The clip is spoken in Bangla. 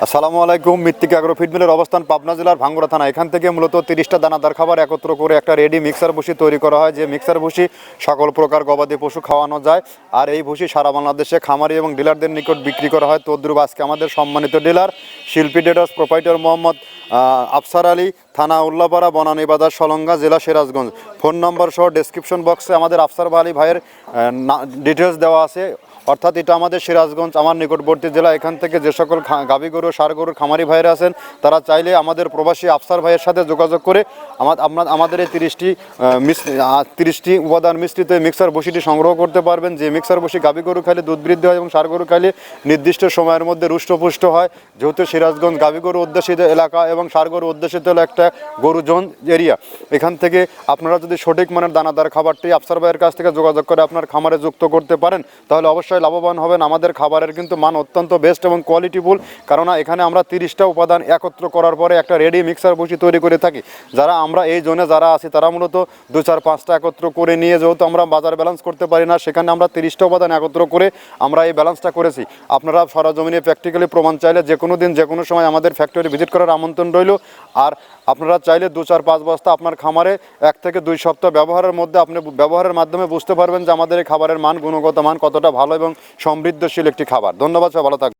আসসালামু আলাইকুম। মৃত্তিকা অ্যাগ্রো ফিড মিলের অবস্থান পাবনা জেলার ভাঙ্গুড়া থানা। এখান থেকে মূলত 30টা দানাদার খাবার একত্র করে একটা রেডি মিক্সার ভুসি তৈরি করা হয়, যে মিক্সার ভুসি সকল প্রকার গবাদি পশু খাওয়ানো যায়। আর এই ভুসি সারা বাংলাদেশে খামারি এবং ডিলারদের নিকট বিক্রি করা হয়। তদ্রুপ আজকে আমাদের সম্মানিত ডিলার শিল্পী ডেটার্স প্রোপাইটর মোহাম্মদ আফসার আলী, থানা উল্লাপাড়া, বনানী বাজার, সলঙ্গা, জেলা সিরাজগঞ্জ। ফোন নম্বর সহ ডেসক্রিপশন বক্সে আমাদের আফসার আলী ভাইয়ের ডিটেলস দেওয়া আছে। অর্থাৎ এটা আমাদের সিরাজগঞ্জ আমার নিকটবর্তী জেলা। এখান থেকে যে সকল গাভী গরু ষাঁড় গরুর খামারি ভাইয়েরা আছেন, তারা চাইলে আমাদের প্রবাসী আফসার ভাইয়ের সাথে যোগাযোগ করে আমাদের এই 30টি উপাদান মিশ্রিত মিক্সার বসিটি সংগ্রহ করতে পারবেন। যে মিক্সার বসি গাভী গরু খাইলে দুধ বৃদ্ধি হয় এবং ষাঁড় গরু খাইলে নির্দিষ্ট সময়ের মধ্যে রুষ্টপুষ্ট হয়। যেহেতু সিরাজগঞ্জ গাভী গরু অধ্যুষিত এলাকা এবং ষাঁড় গরু অধ্যুষিত একটা গরু জোন এরিয়া, এখান থেকে আপনারা যদি সঠিক মানের দানাদার খাবারটি আফসার ভাইয়ের কাছ থেকে যোগাযোগ করে আপনার খামারে যুক্ত করতে পারেন, তাহলে অবশ্যই লাভবান হবেন। আমাদের খাবারের কিন্তু মান অত্যন্ত বেস্ট এবং কোয়ালিটিফুল, কারণ এখানে আমরা 30টা উপাদান একত্র করার পরে একটা রেডি মিক্সার বসি তৈরি করে থাকি। যারা আমরা এই জোনে যারা আছি তারা মূলত 2, 4, 5টা একত্র করে নিয়ে, যেহেতু আমরা বাজার ব্যালেন্স করতে পারি না, সেখানে আমরা 30টা উপাদান একত্র করে আমরা এই ব্যালেন্সটা করেছি। আপনারা সরজমিনে প্র্যাকটিক্যালি প্রমাণ চাইলে যে কোনো দিন যে কোনো সময় আমাদের ফ্যাক্টরি ভিজিট করার আমন্ত্রণ রইল। আর আপনারা চাইলে 2, 4, 5 বস্তা আপনার খামারে 1 থেকে 2 সপ্তাহ ব্যবহারের মধ্যে আপনি ব্যবহারের মাধ্যমে বুঝতে পারবেন যে আমাদের এই খাবারের মান, গুণগত মান কতটা ভালো এবং সমৃদ্ধশীল একটি খাবার। ধন্যবাদ, সবাই ভালো থাকবেন।